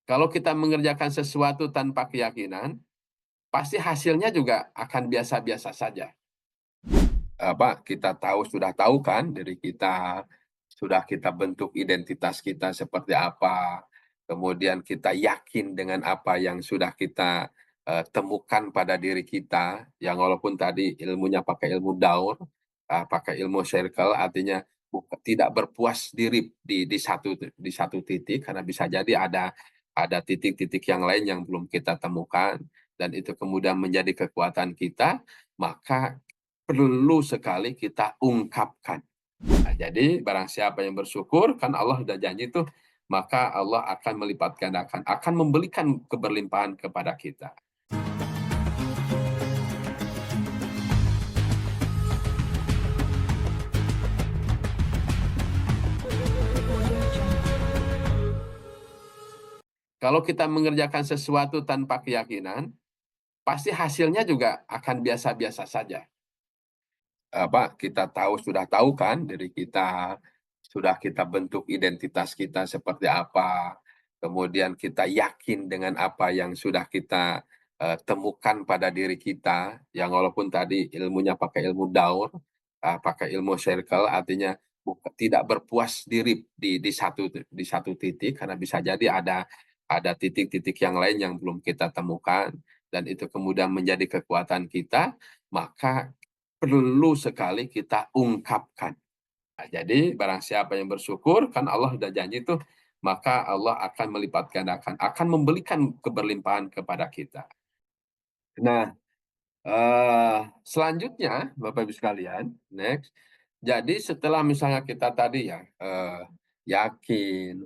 Kalau kita mengerjakan sesuatu tanpa keyakinan, pasti hasilnya juga akan biasa-biasa saja. Kita sudah tahu kan diri kita, sudah kita bentuk identitas kita seperti apa, kemudian kita yakin dengan apa yang sudah kita, temukan pada diri kita, yang walaupun tadi ilmunya pakai ilmu Daur, pakai ilmu circle, artinya tidak berpuas diri di satu titik, karena bisa jadi ada titik-titik yang lain yang belum kita temukan, dan itu kemudian menjadi kekuatan kita, maka perlu sekali kita ungkapkan. Nah, jadi barang siapa yang bersyukur, kan Allah sudah janji tuh, maka Allah akan melipat gandakan, akan memberikan keberlimpahan kepada kita. Kalau kita mengerjakan sesuatu tanpa keyakinan, pasti hasilnya juga akan biasa-biasa saja. Kita sudah tahu kan diri kita, sudah kita bentuk identitas kita seperti apa, kemudian kita yakin dengan apa yang sudah kita, temukan pada diri kita, yang walaupun tadi ilmunya pakai ilmu Daur, pakai ilmu circle, artinya tidak berpuas diri di satu titik, karena bisa jadi ada titik-titik yang lain yang belum kita temukan, dan itu kemudian menjadi kekuatan kita, maka perlu sekali kita ungkapkan. Nah, jadi barang siapa yang bersyukur, kan Allah sudah janji tuh, maka Allah akan melipat gandakan, akan memberikan keberlimpahan kepada kita. Nah, selanjutnya Bapak Ibu sekalian, next. Jadi setelah misalnya kita tadi ya, yakin,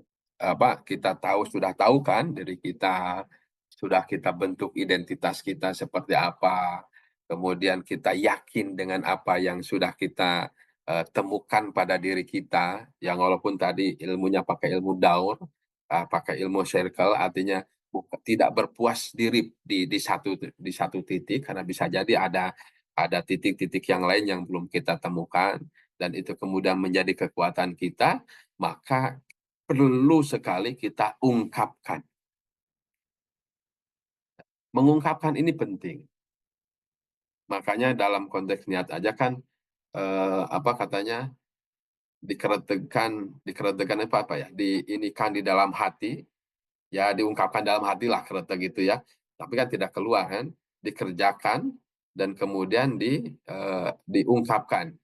kita sudah tahu kan diri kita, sudah kita bentuk identitas kita seperti apa, kemudian kita yakin dengan apa yang sudah kita, temukan pada diri kita, yang walaupun tadi ilmunya pakai ilmu Daur, pakai ilmu circle, artinya tidak berpuas diri di satu titik, karena bisa jadi ada titik-titik yang lain yang belum kita temukan, dan itu kemudian menjadi kekuatan kita, maka perlu sekali kita ungkapkan. Mengungkapkan ini penting. Makanya dalam konteks niat aja kan, apa katanya, dikeretegkan apa ya, diinikan di dalam hati, ya diungkapkan dalam hati lah kretek gitu ya, tapi kan tidak keluar kan, dikerjakan dan kemudian diungkapkan,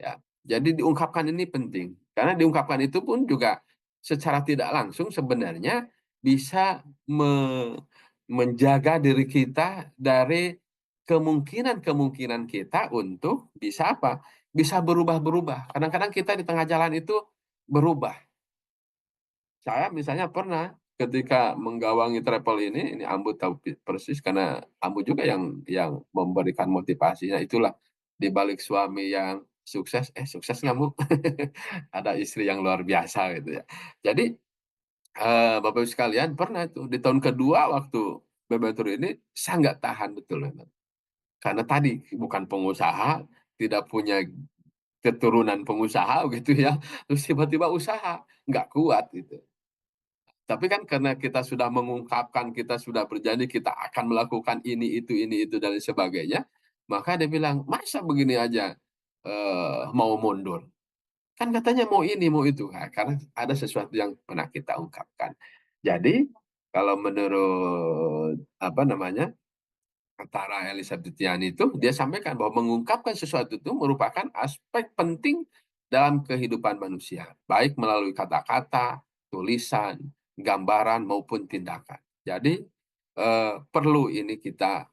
ya. Jadi diungkapkan ini penting, karena diungkapkan itu pun juga secara tidak langsung sebenarnya bisa menjaga diri kita dari kemungkinan-kemungkinan kita untuk bisa apa, bisa berubah-berubah. Kadang-kadang kita di tengah jalan itu berubah. Saya misalnya pernah ketika menggawangi travel ini Ambu tahu persis karena Ambu juga yang memberikan motivasinya, itulah di balik suami yang sukses, sukses nggak, Bu? Ada istri yang luar biasa gitu ya. Jadi, Bapak Ibu sekalian pernah itu di tahun kedua waktu Bebetur ini saya nggak tahan betul memang. Karena tadi bukan pengusaha, tidak punya keturunan pengusaha gitu ya, terus tiba-tiba usaha, nggak kuat gitu. Tapi kan karena kita sudah mengungkapkan, kita sudah berjanji kita akan melakukan ini, itu, dan lain sebagainya, maka dia bilang, "Masa begini aja, mau mundur? Kan katanya mau ini, mau itu." Nah, karena ada sesuatu yang pernah kita ungkapkan. Jadi, kalau menurut, apa namanya, Tara Elisabethian itu, dia sampaikan bahwa mengungkapkan sesuatu itu merupakan aspek penting dalam kehidupan manusia, baik melalui kata-kata, tulisan, gambaran, maupun tindakan. Jadi, perlu ini kita,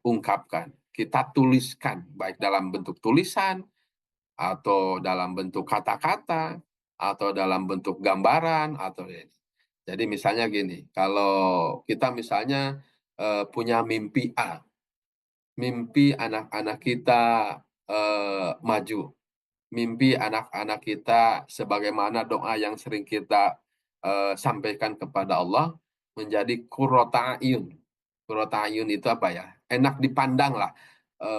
ungkapkan, kita tuliskan, baik dalam bentuk tulisan, atau dalam bentuk kata-kata, atau dalam bentuk gambaran, atau ini. Jadi misalnya gini, kalau kita misalnya, punya mimpi A, mimpi anak-anak kita, maju, mimpi anak-anak kita sebagaimana doa yang sering kita, sampaikan kepada Allah menjadi qurrata a'yun. Qurrata a'yun itu apa ya, enak dipandanglah,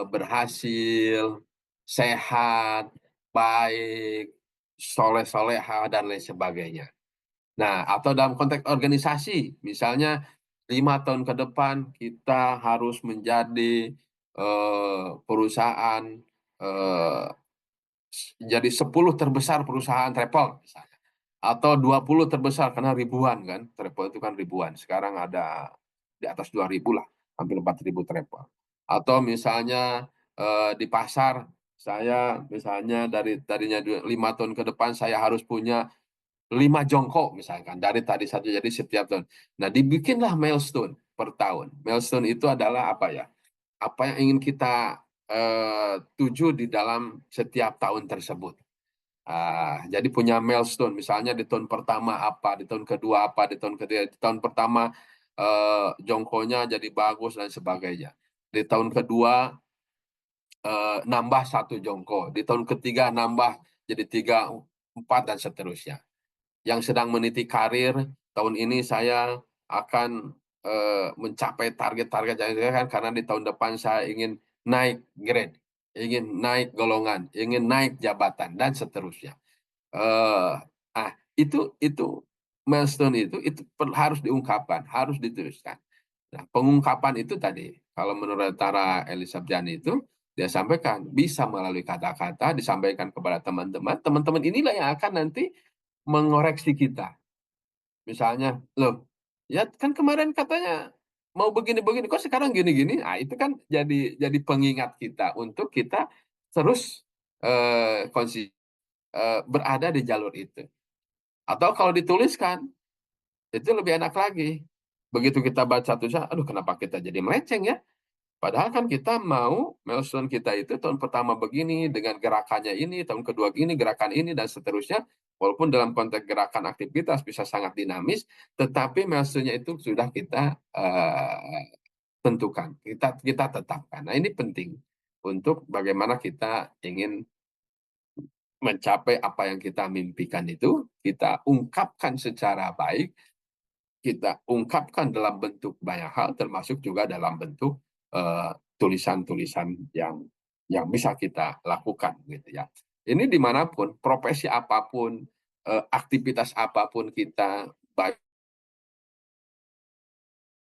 berhasil, sehat, baik, soleh-solehah, dan lain sebagainya. Nah, atau dalam konteks organisasi, misalnya 5 tahun ke depan kita harus menjadi, perusahaan, eee, jadi 10 terbesar perusahaan travel misalnya, atau 20 terbesar karena ribuan kan, travel itu kan ribuan, sekarang ada di atas 2.000 lah, hampir 4.000 travel. Atau misalnya, di pasar saya misalnya tadinya 5 tahun ke depan saya harus punya 5 jongkok misalkan, dari tadi satu jadi setiap tahun. Nah, dibikinlah milestone per tahun. Milestone itu adalah apa ya, apa yang ingin kita, tuju di dalam setiap tahun tersebut. Jadi punya milestone, misalnya di tahun pertama apa, di tahun kedua apa, di tahun ketiga di tahun pertama, jongkoknya jadi bagus dan sebagainya. Di tahun kedua, nambah 1 jongkok, di tahun ketiga nambah jadi 3, 4 dan seterusnya. Yang sedang meniti karir, tahun ini saya akan, mencapai target-target yang kan karena di tahun depan saya ingin naik grade, ingin naik golongan, ingin naik jabatan dan seterusnya. Eee, itu milestone itu harus diungkapkan, harus dituliskan. Nah, pengungkapan itu tadi, kalau menurut Tara Elisabjani itu, dia sampaikan, bisa melalui kata-kata disampaikan kepada teman-teman, teman-teman inilah yang akan nanti mengoreksi kita. Misalnya, "Loh, ya kan kemarin katanya mau begini-begini, kok sekarang gini-gini?" Itu kan jadi pengingat kita untuk kita terus, berada di jalur itu. Atau kalau dituliskan, itu lebih enak lagi. Begitu kita baca tulisan, "Aduh kenapa kita jadi melenceng ya?" Padahal kan kita mau milestone kita itu tahun pertama begini, dengan gerakannya ini, tahun kedua gini, gerakan ini, dan seterusnya. Walaupun dalam konteks gerakan aktivitas bisa sangat dinamis, tetapi milestone-nya itu sudah kita, tentukan, kita kita tetapkan. Nah, ini penting untuk bagaimana kita ingin mencapai apa yang kita mimpikan itu, kita ungkapkan secara baik, kita ungkapkan dalam bentuk banyak hal, termasuk juga dalam bentuk, tulisan-tulisan yang bisa kita lakukan gitu ya. Ini dimanapun, profesi apapun, aktivitas apapun kita, baik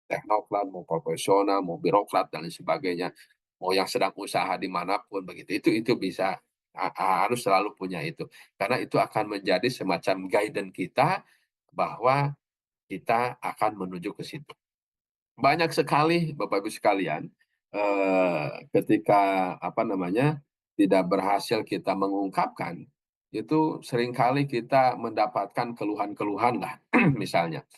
teknokrat, mau profesional, mau birokrat dan lain sebagainya, mau yang sedang usaha dimanapun begitu, itu bisa harus selalu punya itu. Karena itu akan menjadi semacam guidance kita bahwa kita akan menuju ke situ. Banyak sekali Bapak Ibu sekalian, ketika apa namanya, tidak berhasil kita mengungkapkan, itu seringkali kita mendapatkan keluhan-keluhan lah misalnya.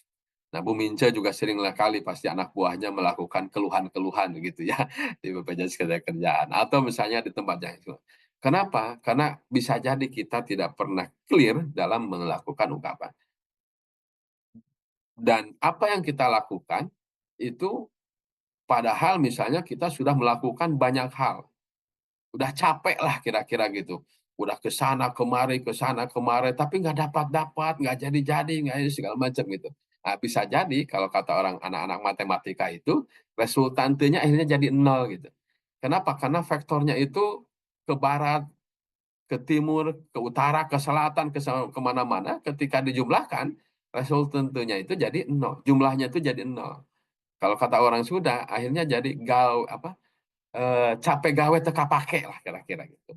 Nah, Bu Mince juga sering kali pasti anak buahnya melakukan keluhan-keluhan gitu ya di BPJS Ketenagakerjaan atau misalnya di tempat yang itu. Kenapa? Karena bisa jadi kita tidak pernah clear dalam melakukan ungkapan. Dan apa yang kita lakukan itu padahal misalnya kita sudah melakukan banyak hal, udah capek lah kira-kira gitu. Udah ke sana kemari, tapi nggak dapat-dapat, nggak jadi-jadi, nggak ini segala macam gitu. Nah, bisa jadi kalau kata orang anak-anak matematika itu, resultantenya akhirnya jadi nol gitu. Kenapa? Karena vektornya itu ke barat, ke timur, ke utara, ke selatan, ke mana-mana, ketika dijumlahkan, resultantenya itu jadi nol, jumlahnya itu jadi nol. Kalau kata orang Sunda, akhirnya jadi apa, capek gawe teka pake lah kira-kira gitu.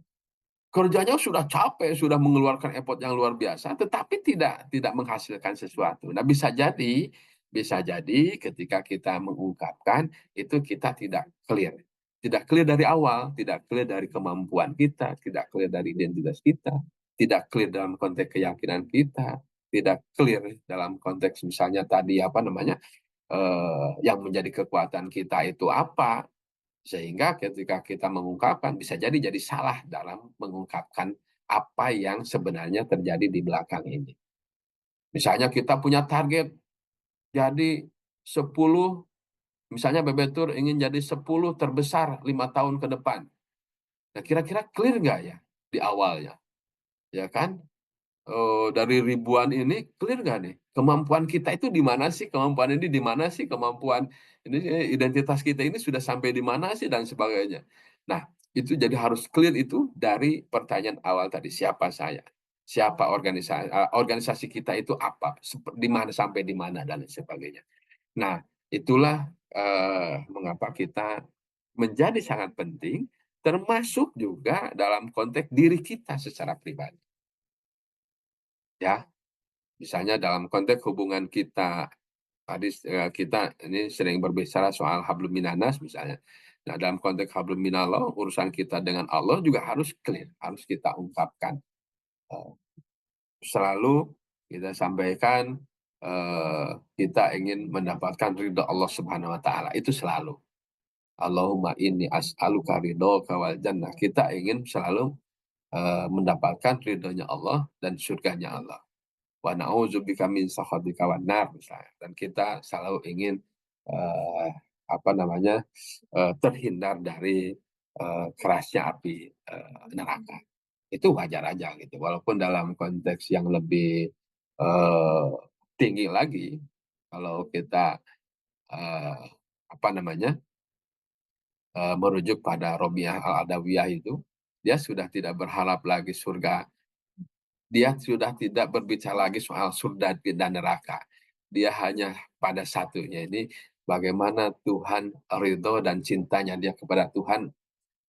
Kerjanya sudah capek, sudah mengeluarkan effort yang luar biasa, tetapi tidak menghasilkan sesuatu. Nah, bisa jadi ketika kita mengungkapkan, itu kita tidak clear. Tidak clear dari awal, tidak clear dari kemampuan kita, tidak clear dari identitas kita, tidak clear dalam konteks keyakinan kita, tidak clear dalam konteks misalnya tadi, apa namanya, yang menjadi kekuatan kita itu apa. Sehingga ketika kita mengungkapkan, bisa jadi salah dalam mengungkapkan apa yang sebenarnya terjadi di belakang ini. Misalnya kita punya target jadi 10, misalnya Bebetur ingin jadi 10 terbesar 5 tahun ke depan. Nah, kira-kira clear nggak ya di awalnya? Ya kan? Dari ribuan ini clear nggak nih? Kemampuan kita itu di mana sih? Kemampuan ini di mana sih? Kemampuan ini, identitas kita ini sudah sampai di mana sih? Dan sebagainya. Nah, itu jadi harus clear itu dari pertanyaan awal tadi, siapa saya? siapa organisasi kita itu apa, di mana sampai di mana dan lain sebagainya. Nah, itulah, mengapa kita menjadi sangat penting, termasuk juga dalam konteks diri kita secara pribadi, ya. Misalnya dalam konteks hubungan kita, tadi, kita ini sering berbicara soal hablum minanas misalnya. Nah, dalam konteks hablum minallah, urusan kita dengan Allah juga harus clear, harus kita ungkapkan. Eee, Selalu kita sampaikan, kita ingin mendapatkan ridho Allah Subhanahu wa taala, itu selalu. Allahumma inni as'aluka ridhoka wal jannah. Kita ingin selalu, mendapatkan ridhonya Allah dan surganya Allah. Wa na'udzubika min sakhatika wan nar misalnya, dan kita selalu ingin, eee, apa namanya, terhindar dari, kerasnya api, neraka. Itu wajar aja gitu, walaupun dalam konteks yang lebih, eee, tinggi lagi, kalau kita, eee, apa namanya, merujuk pada Robiah Al-Adawiyah itu, dia sudah tidak berharap lagi surga, dia sudah tidak berbicara lagi soal surga dan neraka. Dia hanya pada satunya ini, bagaimana Tuhan ridho dan cintanya dia kepada Tuhan,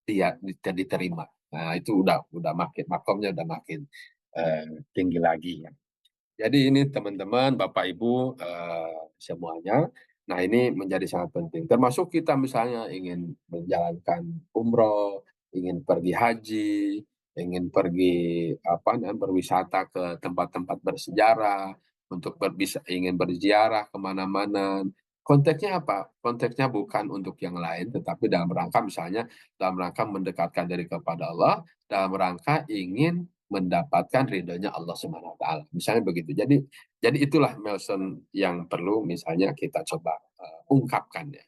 dia diterima. Nah, itu udah makin makomnya udah makin, tinggi lagi ya. Jadi ini teman-teman, Bapak Ibu, semuanya, nah ini menjadi sangat penting, termasuk kita misalnya ingin menjalankan umroh, ingin pergi haji, ingin pergi apa namanya, berwisata ke tempat-tempat bersejarah, untuk ingin berziarah ke mana-mana. Konteksnya apa? Konteksnya bukan untuk yang lain, tetapi dalam rangka misalnya, dalam rangka mendekatkan diri kepada Allah, dalam rangka ingin mendapatkan ridhonya Allah Subhanahu wa taala, misalnya begitu. Jadi itulah milestone yang perlu misalnya kita coba, ungkapkan ya.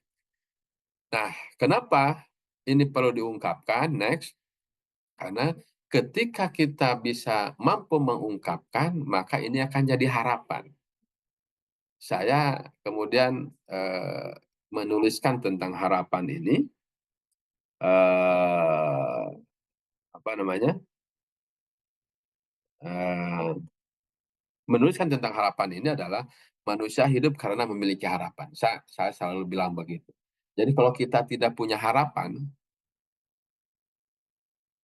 Nah, kenapa ini perlu diungkapkan, next, karena ketika kita bisa mampu mengungkapkan, maka ini akan jadi harapan. Saya kemudian, menuliskan tentang harapan ini, eee, apa namanya, eee menuliskan tentang harapan ini adalah, manusia hidup karena memiliki harapan. Saya selalu bilang begitu. Jadi kalau kita tidak punya harapan,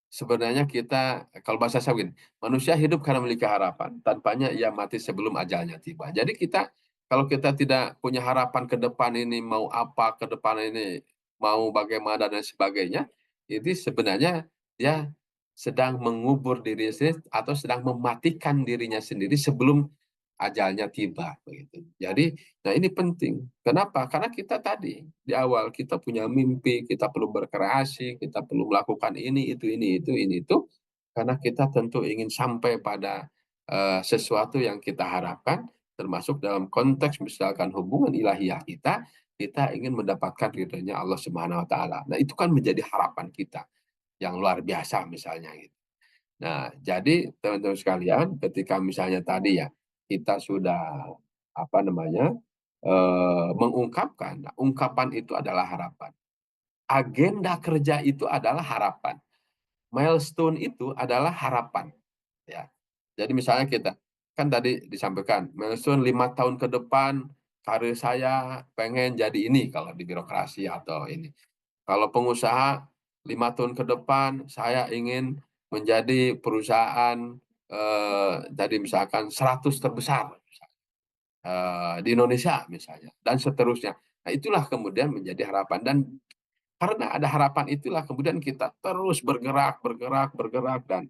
sebenarnya kita, kalau bahasa saya begini, manusia hidup karena memiliki harapan, tampaknya ia mati sebelum ajalnya tiba. Jadi kita, kalau kita tidak punya harapan ke depan ini mau apa, ke depan ini mau bagaimana dan sebagainya, itu sebenarnya dia sedang mengubur diri sendiri atau sedang mematikan dirinya sendiri sebelum ajalnya tiba, begitu. Jadi, nah ini penting. Kenapa? Karena kita tadi, di awal kita punya mimpi, kita perlu berkreasi, kita perlu melakukan ini, itu, karena kita tentu ingin sampai pada, sesuatu yang kita harapkan, termasuk dalam konteks misalkan hubungan ilahiyah kita ingin mendapatkan ridhonya Allah Subhanahu wa taala. Nah, itu kan menjadi harapan kita yang luar biasa misalnya gitu. Nah, jadi teman-teman sekalian, ketika misalnya tadi ya, kita sudah, apa namanya, mengungkapkan, nah ungkapan itu adalah harapan. Agenda kerja itu adalah harapan. Milestone itu adalah harapan, ya. Jadi misalnya kita, kan tadi disampaikan, milestone 5 tahun ke depan, karir saya pengen jadi ini, kalau di birokrasi atau ini. Kalau pengusaha 5 tahun ke depan saya ingin menjadi perusahaan, jadi misalkan 100 terbesar, di Indonesia misalnya, dan seterusnya. Nah, itulah kemudian menjadi harapan, dan karena ada harapan itulah kemudian kita terus bergerak bergerak bergerak dan,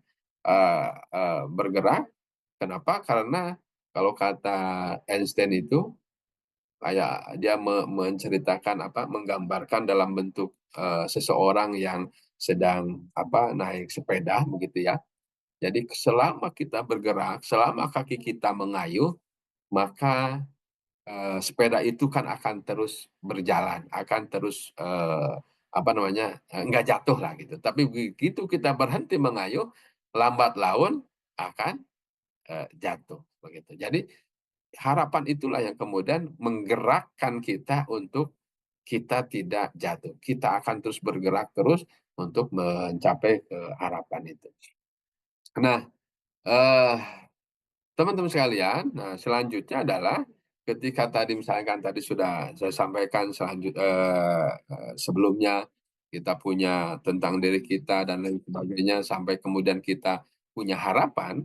bergerak. Kenapa? Karena kalau kata Einstein itu, kayak dia menceritakan apa, menggambarkan dalam bentuk, seseorang yang sedang apa, naik sepeda begitu ya. Jadi selama kita bergerak, selama kaki kita mengayuh, maka, sepeda itu kan akan terus berjalan, akan terus, apa namanya, enggak jatuh lah gitu. Tapi begitu kita berhenti mengayuh, lambat laun akan, jatuh, begitu. Jadi harapan itulah yang kemudian menggerakkan kita untuk kita tidak jatuh. Kita akan terus bergerak terus untuk mencapai, harapan itu. Nah, eee, teman-teman sekalian, nah selanjutnya adalah ketika tadi misalkan tadi sudah saya sampaikan sebelumnya, kita punya tentang diri kita dan lain sebagainya, sampai kemudian kita punya harapan.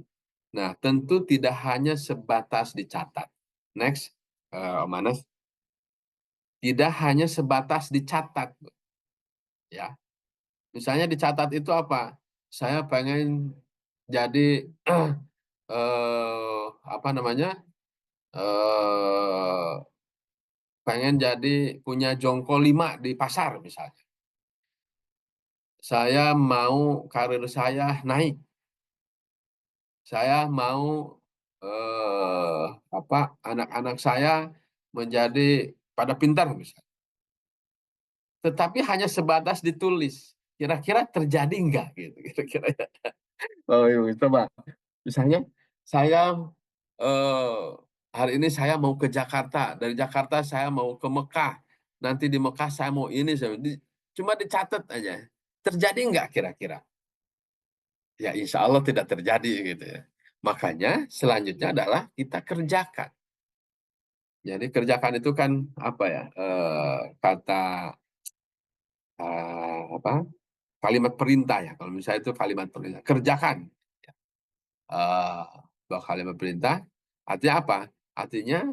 Nah, tentu tidak hanya sebatas dicatat. Next, Om Manas, tidak hanya sebatas dicatat, ya. Misalnya dicatat itu apa? Saya pengen jadi, apa namanya, eee, pengen jadi punya jongkol 5 di pasar misalnya. Saya mau karir saya naik, saya mau, apa, anak-anak saya menjadi pada pintar misalnya. Tetapi hanya sebatas ditulis, kira-kira terjadi enggak gitu kira-kira ya? Oh, iya, coba misalnya saya, eee, hari ini saya mau ke Jakarta, dari Jakarta saya mau ke Mekah, nanti di Mekah saya mau ini, cuma dicatat aja, terjadi enggak kira-kira? Ya insya Allah tidak terjadi gitu ya. Makanya selanjutnya adalah kita kerjakan. Jadi kerjakan itu kan apa ya, kata, apa, kalimat perintah ya, kalau misalnya itu kalimat perintah, kerjakan, eee, bahwa kalimat perintah artinya apa? Artinya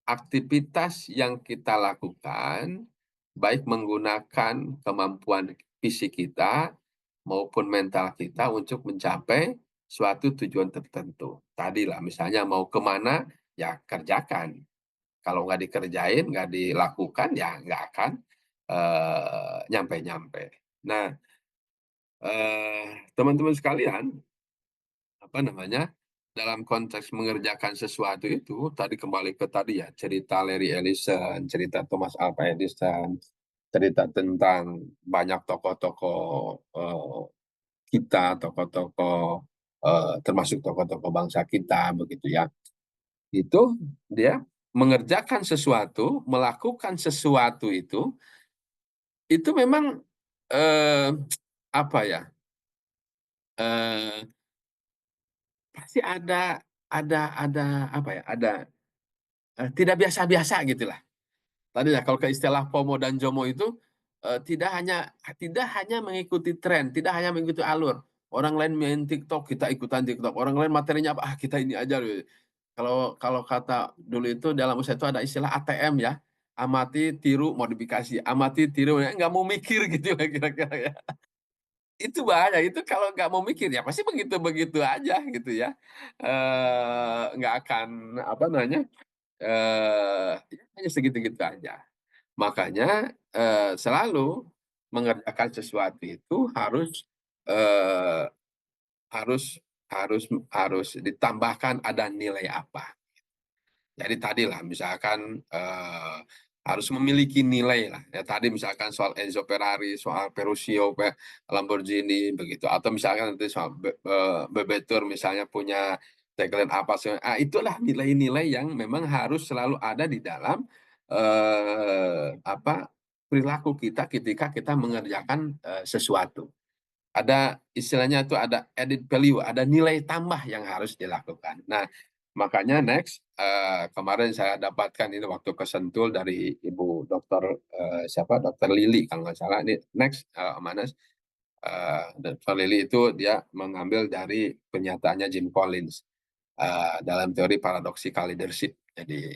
aktivitas yang kita lakukan, baik menggunakan kemampuan fisik kita maupun mental kita untuk mencapai suatu tujuan tertentu. Tadilah misalnya mau ke mana, ya kerjakan. Kalau nggak dikerjain, nggak dilakukan, ya nggak akan, nyampe-nyampe. Nah, teman-teman sekalian, apa namanya, dalam konteks mengerjakan sesuatu itu, tadi kembali ke tadi ya, cerita Larry Ellison, cerita Thomas Alva Edison, cerita tentang banyak tokoh-tokoh, kita, tokoh-tokoh, termasuk tokoh-tokoh bangsa kita, begitu ya. Itu dia mengerjakan sesuatu, melakukan sesuatu itu memang, eee, apa ya, eee, pasti ada apa ya, tidak biasa-biasa gitulah. Tadi ya kalau ke istilah FOMO dan JOMO itu, tidak hanya mengikuti tren, tidak hanya mengikuti alur. Orang lain main TikTok, kita ikutan TikTok, orang lain materinya apa, kita ini aja gitu. Kalau kalau kata dulu itu dalam usaha itu ada istilah ATM ya, amati, tiru, modifikasi, amati, tiru, ya nggak mau mikir gitu lah kira-kira ya. Itu bahaya, itu kalau nggak mau mikir ya pasti begitu-begitu aja gitu ya, nggak akan apa namanya, ya hanya segitu-gitu aja. Makanya, selalu mengerjakan sesuatu itu eee, harus harus harus ditambahkan ada nilai apa. Jadi tadilah misalkan, harus memiliki nilai lah, ya tadi misalkan soal Enzo Ferrari, soal Ferruccio, Lamborghini begitu, atau misalkan nanti soal Bebetur misalnya punya tagline apa sih, itulah nilai-nilai yang memang harus selalu ada di dalam, apa, perilaku kita ketika kita mengerjakan, sesuatu. Ada istilahnya itu ada added value, ada nilai tambah yang harus dilakukan. Nah, makanya next, kemarin saya dapatkan ini waktu ke Sentul dari Ibu Dokter, siapa, Dokter Lili kalau nggak salah, ini next, Manas, Dokter Lili itu dia mengambil dari pernyataannya Jim Collins, dalam teori paradoxical leadership. Jadi,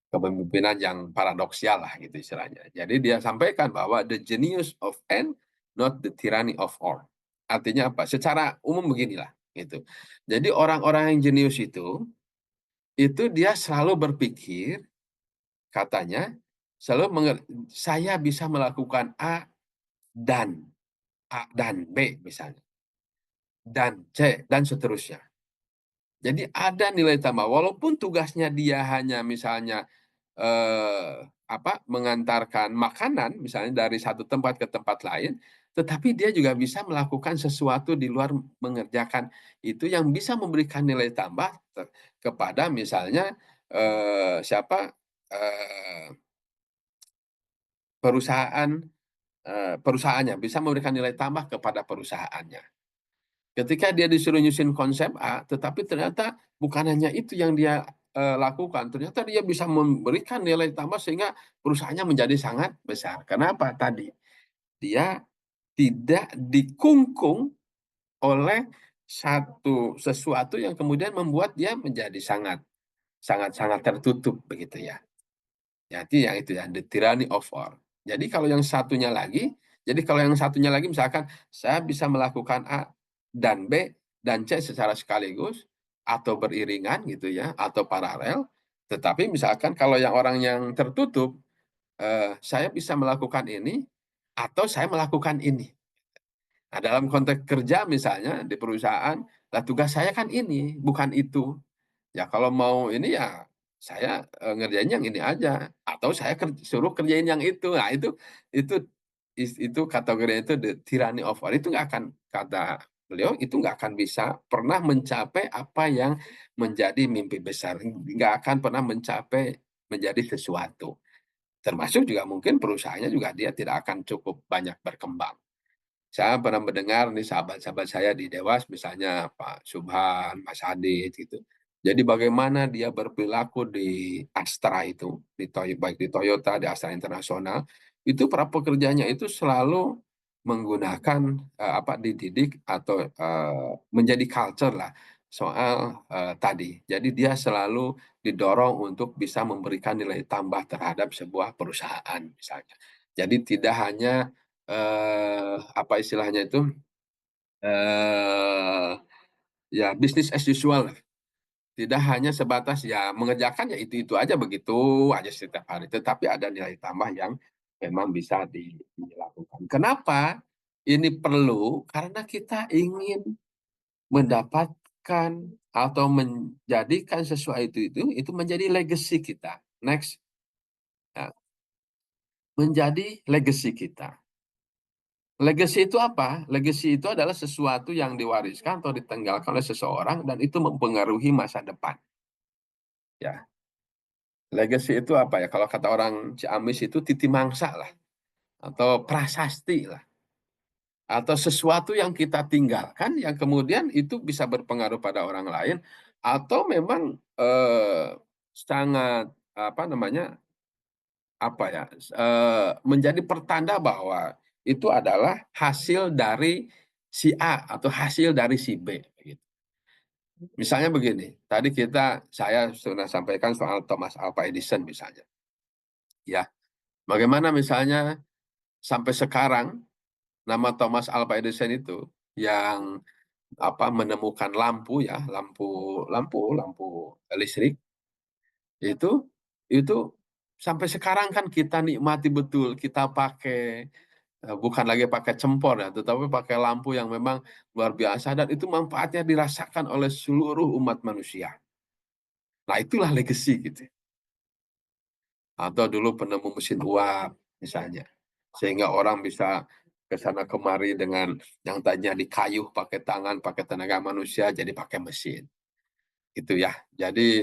kepemimpinan yang paradoksial lah gitu istilahnya. Jadi dia sampaikan bahwa the genius of N, not the tyranny of all. Artinya apa? Secara umum beginilah gitu. Jadi orang-orang yang jenius itu dia selalu berpikir katanya selalu saya bisa melakukan A dan B misalnya, dan C dan seterusnya. Jadi ada nilai tambah walaupun tugasnya dia hanya misalnya apa, mengantarkan makanan misalnya dari satu tempat ke tempat lain, tetapi dia juga bisa melakukan sesuatu di luar mengerjakan itu yang bisa memberikan nilai tambah kepada misalnya, siapa, eee, perusahaannya, bisa memberikan nilai tambah kepada perusahaannya. Ketika dia disuruh nyusun konsep A, tetapi ternyata bukan hanya itu yang dia lakukan, ternyata dia bisa memberikan nilai tambah sehingga perusahaannya menjadi sangat besar. Kenapa? Tadi dia tidak dikungkung oleh sesuatu yang kemudian membuat dia menjadi sangat sangat sangat tertutup begitu ya. Jadi yang itu ya, the tyranny of all. Jadi kalau yang satunya lagi, jadi kalau yang satunya lagi misalkan saya bisa melakukan A dan B dan C secara sekaligus atau beriringan gitu ya, atau paralel. Tetapi misalkan kalau yang orang yang tertutup, saya bisa melakukan ini atau saya melakukan ini. Nah, dalam konteks kerja misalnya di perusahaan, lah tugas saya kan ini, bukan itu. Ya kalau mau ini ya saya, ngerjain yang ini aja, atau saya suruh kerjain yang itu. Nah itu itu kategorinya itu the tyranny of all, itu nggak akan, kata beliau, itu nggak akan bisa pernah mencapai apa yang menjadi mimpi besar, nggak akan pernah mencapai menjadi sesuatu. Termasuk juga mungkin perusahaannya juga dia tidak akan cukup banyak berkembang. Saya pernah mendengar nih sahabat-sahabat saya di Dewas misalnya Pak Subhan, Mas Adit gitu. Jadi bagaimana dia berperilaku di Astra itu, baik di Toyota, di Astra Internasional, itu para pekerjanya itu selalu menggunakan, dididik atau, menjadi culture lah soal, tadi. Jadi dia selalu didorong untuk bisa memberikan nilai tambah terhadap sebuah perusahaan misalnya. Jadi tidak hanya apa istilahnya itu, eee, ya bisnis as usual lah, tidak hanya sebatas ya mengerjakan ya itu-itu aja, begitu aja setiap hari, tetapi ada nilai tambah yang memang bisa dilakukan. Kenapa ini perlu? Karena kita ingin mendapatkan atau menjadikan sesuatu itu menjadi legacy kita, next, ya, menjadi legacy kita. Legacy itu apa? Legacy itu adalah sesuatu yang diwariskan atau ditinggalkan oleh seseorang dan itu mempengaruhi masa depan. Ya, legacy itu apa ya? Kalau kata orang Ciamis itu titi mangsa lah, atau prasasti lah, atau sesuatu yang kita tinggalkan yang kemudian itu bisa berpengaruh pada orang lain atau memang sangat apa namanya, apa ya, menjadi pertanda bahwa itu adalah hasil dari si A atau hasil dari si B, gitu. Misalnya begini, tadi saya sudah sampaikan soal Thomas Alva Edison misalnya, ya. Bagaimana misalnya sampai sekarang nama Thomas Alva Edison itu yang menemukan lampu ya, lampu listrik itu itu sampai sekarang kan kita nikmati betul, kita pakai. Bukan lagi pakai cempor ya, tetapi pakai lampu yang memang luar biasa dan itu manfaatnya dirasakan oleh seluruh umat manusia. Nah, itulah legacy gitu. Atau dulu penemu mesin uap misalnya. Sehingga orang bisa ke sana kemari dengan yang tadinya dikayuh pakai tangan, pakai tenaga manusia jadi pakai mesin. Gitu ya. Jadi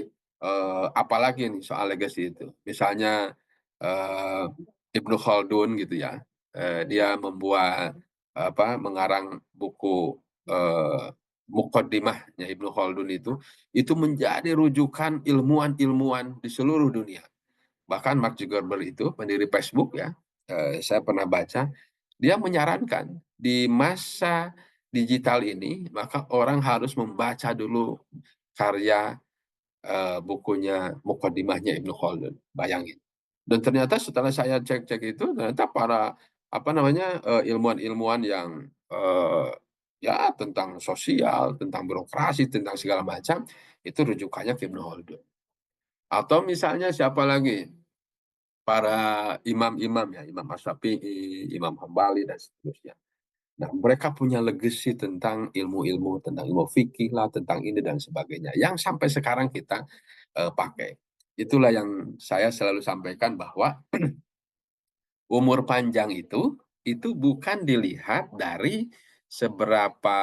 apalagi nih soal legacy itu. Misalnya eh, Ibnu Khaldun gitu ya. Dia membuat mengarang buku eh, Muqaddimahnya Ibnu Khaldun itu menjadi rujukan ilmuwan-ilmuwan di seluruh dunia. Bahkan Mark Zuckerberg itu pendiri Facebook ya, saya pernah baca, dia menyarankan di masa digital ini maka orang harus membaca dulu karya bukunya Muqaddimahnya Ibnu Khaldun, bayangin. Dan ternyata setelah saya cek-cek itu ternyata para ilmuwan-ilmuwan yang ya tentang sosial, tentang birokrasi, tentang segala macam itu rujukannya ke Ibnu Khaldun. Atau misalnya siapa lagi? Para imam-imam ya, Imam Asy-Syafi'i, Imam Hambali dan seterusnya. Nah, mereka punya legacy tentang ilmu-ilmu, tentang ilmu fikih lah, tentang ini dan sebagainya, yang sampai sekarang kita pakai. Itulah yang saya selalu sampaikan bahwa umur panjang itu bukan dilihat dari seberapa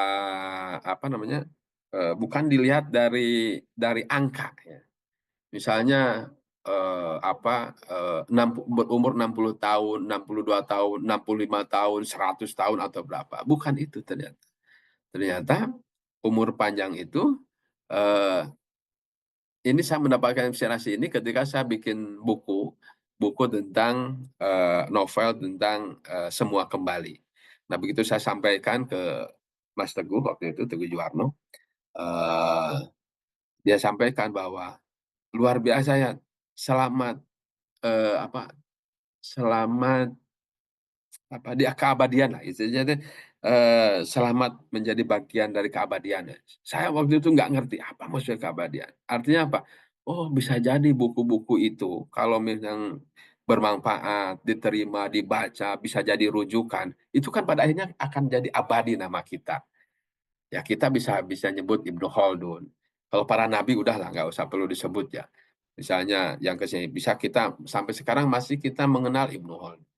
bukan dilihat dari angka ya. Misalnya berumur 60 tahun, 62 tahun, 65 tahun, 100 tahun atau berapa. Bukan itu ternyata. Ternyata umur panjang itu, eee, ini saya mendapatkan inspirasi ini ketika saya bikin buku tentang, novel tentang, Semua Kembali. Nah, begitu saya sampaikan ke Mas Teguh waktu itu, Teguh Juwarno, eee, dia sampaikan bahwa, "Luar biasa ya, selamat, apa, selamat di keabadian lah istilahnya teh, selamat menjadi bagian dari keabadian ya." Saya waktu itu nggak ngerti, apa maksudnya keabadian? Artinya apa? Oh, bisa jadi buku-buku itu kalau memang bermanfaat, diterima, dibaca, bisa jadi rujukan, itu kan pada akhirnya akan jadi abadi nama kita. Ya kita bisa nyebut Ibnu Khaldun. Kalau para nabi udahlah nggak usah perlu disebut ya. Misalnya yang bisa kita sampai sekarang masih kita mengenal Ibnu Khaldun.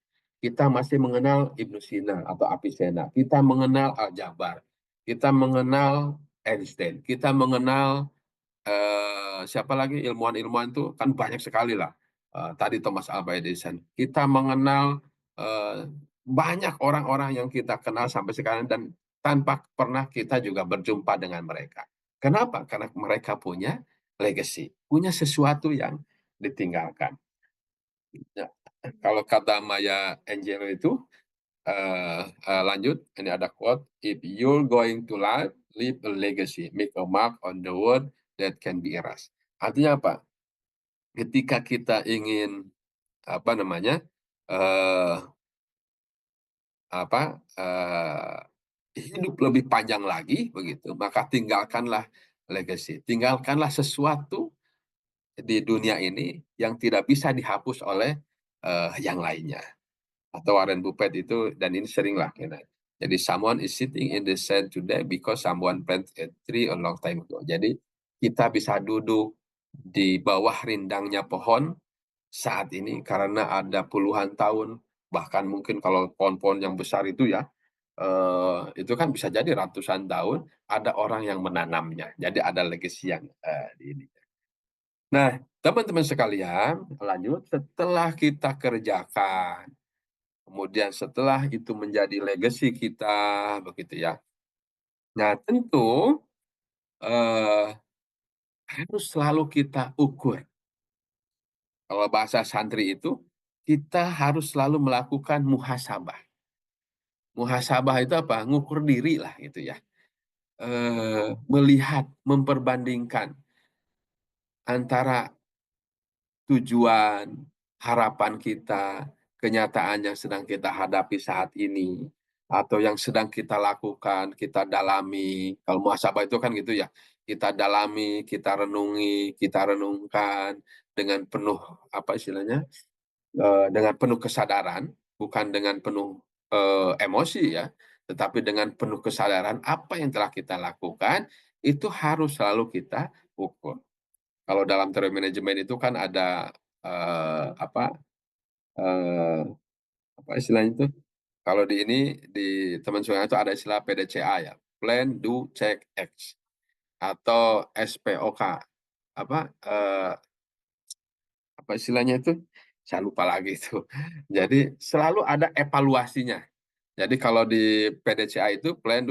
Kita masih mengenal Ibnu Sina atau Avicenna, kita mengenal Al-Jabar, kita mengenal Einstein, kita mengenal, siapa lagi ilmuwan-ilmuwan itu kan banyak sekali lah, tadi Thomas Alva Edison. Kita mengenal, eee, banyak orang-orang yang kita kenal sampai sekarang dan tanpa pernah kita juga berjumpa dengan mereka. Kenapa? Karena mereka punya legacy, punya sesuatu yang ditinggalkan. Ya, kalau kata Maya Angelou itu, lanjut, ini ada quote, "If you're going to live, leave a legacy, make a mark on the world that can be erased." Artinya apa? Ketika kita ingin, apa namanya, eee, hidup lebih panjang lagi begitu, maka tinggalkanlah legacy, tinggalkanlah sesuatu di dunia ini yang tidak bisa dihapus oleh, yang lainnya. Atau Warren Buffett itu dan ini sering lah gitu. Jadi someone is sitting in the sand today because someone planted a tree a long time ago. Jadi kita bisa duduk di bawah rindangnya pohon saat ini karena ada puluhan tahun, bahkan mungkin kalau pohon-pohon yang besar itu ya, itu kan bisa jadi ratusan tahun ada orang yang menanamnya. Jadi ada legacy yang, di ini. Nah, teman-teman sekalian, lanjut setelah kita kerjakan kemudian setelah itu menjadi legacy kita, begitu ya. Nah tentu, eee, harus selalu kita ukur. Kalau bahasa santri itu, kita harus selalu melakukan muhasabah. Muhasabah itu apa? Ngukur diri lah gitu ya. Melihat, memperbandingkan antara tujuan, harapan kita, kenyataan yang sedang kita hadapi saat ini, atau yang sedang kita lakukan, kita dalami. Kalau muhasabah itu kan gitu ya, kita dalami, kita renungi, kita renungkan dengan penuh apa istilahnya, dengan penuh kesadaran, bukan dengan penuh, emosi ya, tetapi dengan penuh kesadaran apa yang telah kita lakukan, itu harus selalu kita ukur. Kalau dalam teori manajemen itu kan ada, apa, eee, apa istilahnya itu, kalau di ini, di teman saya itu ada istilah PDCA ya, plan, do, check, act, atau SPOK, apa, apa istilahnya itu, saya lupa lagi itu. Jadi selalu ada evaluasinya. Jadi kalau di PDCA itu plan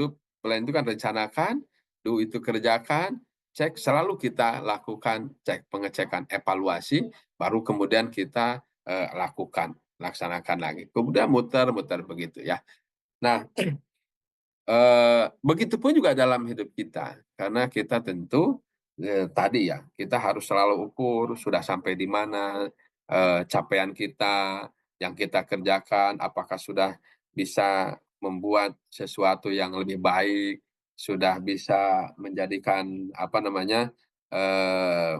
itu kan rencanakan, do itu kerjakan, cek selalu kita lakukan cek, pengecekan, evaluasi, baru kemudian kita, lakukan, laksanakan lagi. Kemudian muter-muter begitu ya. Nah, begitupun juga dalam hidup kita, karena kita tentu, tadi ya, kita harus selalu ukur sudah sampai di mana, capaian kita, yang kita kerjakan, apakah sudah bisa membuat sesuatu yang lebih baik, sudah bisa menjadikan, apa namanya, eee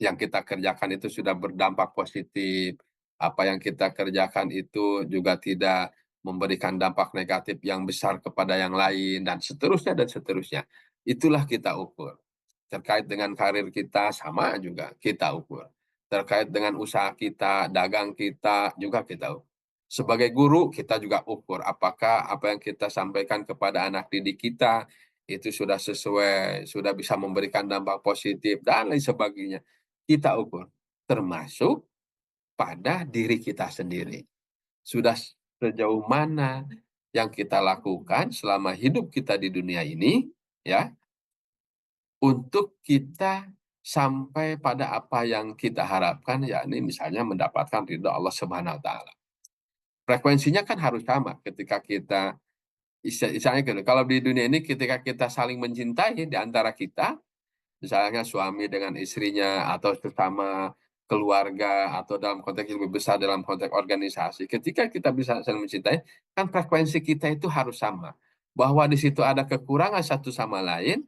yang kita kerjakan itu sudah berdampak positif, apa yang kita kerjakan itu juga tidak memberikan dampak negatif yang besar kepada yang lain, dan seterusnya dan seterusnya. Itulah kita ukur. Terkait dengan karir kita sama juga kita ukur. Terkait dengan usaha kita, dagang kita juga kita ukur. Sebagai guru kita juga ukur apakah apa yang kita sampaikan kepada anak didik kita itu sudah sesuai, sudah bisa memberikan dampak positif dan lain sebagainya. Kita ukur, termasuk pada diri kita sendiri. Sudah sejauh mana yang kita lakukan selama hidup kita di dunia ini, ya, untuk kita sampai pada apa yang kita harapkan, yakni misalnya mendapatkan ridho Allah Subhanahu wa taala. Frekuensinya kan harus sama ketika kita misalnya gitu, kalau di dunia ini ketika kita saling mencintai di antara kita, misalnya suami dengan istrinya atau sesama keluarga atau dalam konteks yang lebih besar dalam konteks organisasi, ketika kita bisa saling mencintai, kan frekuensi kita itu harus sama. Bahwa di situ ada kekurangan satu sama lain,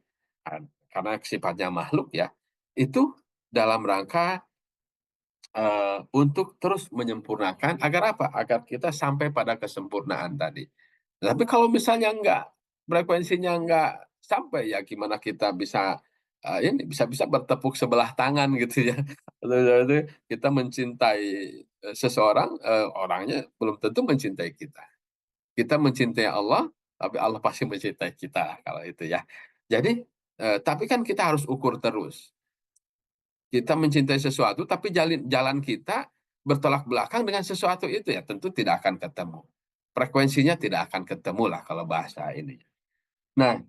karena sifatnya makhluk ya, itu dalam rangka untuk terus menyempurnakan agar apa? Agar kita sampai pada kesempurnaan tadi. Tapi kalau misalnya enggak, frekuensinya enggak sampai, ya gimana kita bisa, ini bisa-bisa bertepuk sebelah tangan gitu ya. Itu kita mencintai, seseorang, orangnya belum tentu mencintai kita. Kita mencintai Allah, tapi Allah pasti mencintai kita kalau itu ya. Jadi, tapi kan kita harus ukur terus. Kita mencintai sesuatu, tapi jalan kita bertolak belakang dengan sesuatu itu, ya tentu tidak akan ketemu. Frekuensinya tidak akan ketemu lah kalau bahasa ini. Nah,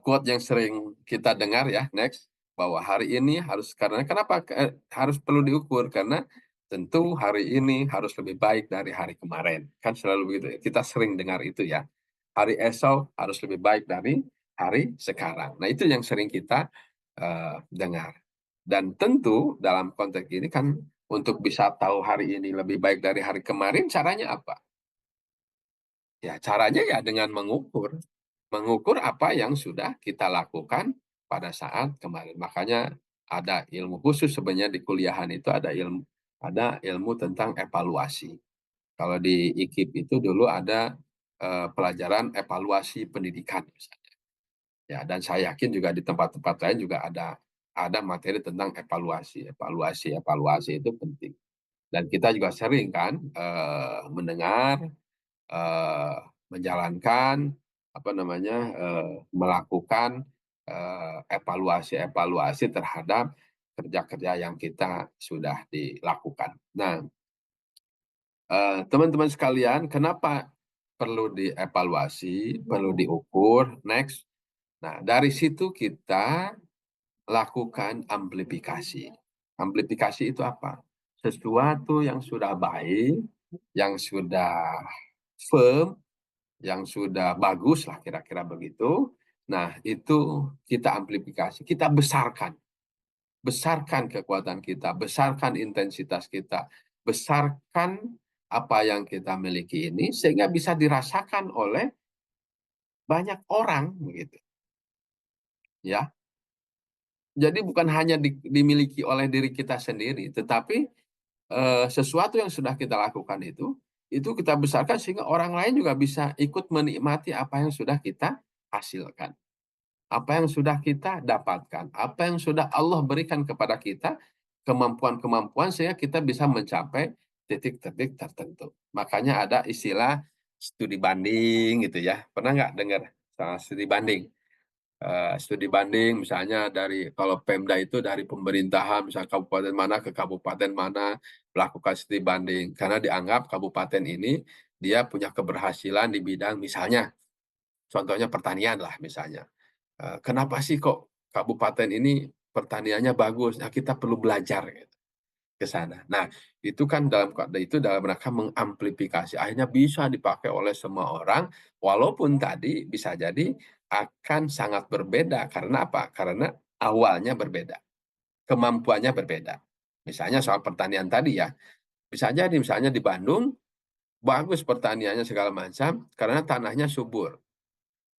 quote yang sering kita dengar ya, next, bahwa hari ini harus karena kenapa, harus perlu diukur, karena tentu hari ini harus lebih baik dari hari kemarin, kan selalu begitu ya, kita sering dengar itu ya. Hari esok harus lebih baik dari hari sekarang. Nah, itu yang sering kita, dengar. Dan tentu dalam konteks ini kan untuk bisa tahu hari ini lebih baik dari hari kemarin, caranya apa? Ya caranya ya dengan mengukur. Mengukur apa yang sudah kita lakukan pada saat kemarin. Makanya ada ilmu khusus sebenarnya di kuliahan itu ada ilmu tentang evaluasi. Kalau di IKIP itu dulu ada, pelajaran evaluasi pendidikan misalnya. Ya, dan saya yakin juga di tempat-tempat lain juga ada materi tentang evaluasi. Evaluasi itu penting. Dan kita juga sering kan, mendengar, eee, menjalankan, apa namanya, melakukan, evaluasi-evaluasi terhadap kerja-kerja yang kita sudah dilakukan. Nah, teman-teman sekalian, kenapa perlu dievaluasi, perlu diukur, next. Nah, dari situ kita lakukan amplifikasi. Amplifikasi itu apa? Sesuatu yang sudah baik, yang sudah firm, yang sudah bagus lah kira-kira begitu. Nah, itu kita amplifikasi, kita besarkan. Besarkan kekuatan kita, besarkan intensitas kita, besarkan apa yang kita miliki ini sehingga bisa dirasakan oleh banyak orang begitu, ya. Jadi bukan hanya dimiliki oleh diri kita sendiri, tetapi, sesuatu yang sudah kita lakukan itu kita besarkan sehingga orang lain juga bisa ikut menikmati apa yang sudah kita hasilkan, apa yang sudah kita dapatkan, apa yang sudah Allah berikan kepada kita, kemampuan-kemampuan sehingga kita bisa mencapai titik-titik tertentu. Makanya ada istilah studi banding gitu ya, pernah nggak dengar studi banding? Studi banding misalnya dari kalau Pemda itu dari pemerintahan, misalnya kabupaten mana ke kabupaten mana melakukan studi banding. Karena dianggap kabupaten ini dia punya keberhasilan di bidang misalnya, contohnya pertanian lah misalnya. Kenapa sih kok kabupaten ini pertaniannya bagus? Nah, kita perlu belajar gitu ke sana. Nah, itu kan dalam rangka mengamplifikasi, akhirnya bisa dipakai oleh semua orang, walaupun tadi bisa jadi akan sangat berbeda. Karena apa? Karena awalnya berbeda, kemampuannya berbeda. Misalnya soal pertanian tadi ya, bisa jadi misalnya di Bandung, bagus pertaniannya segala macam, karena tanahnya subur.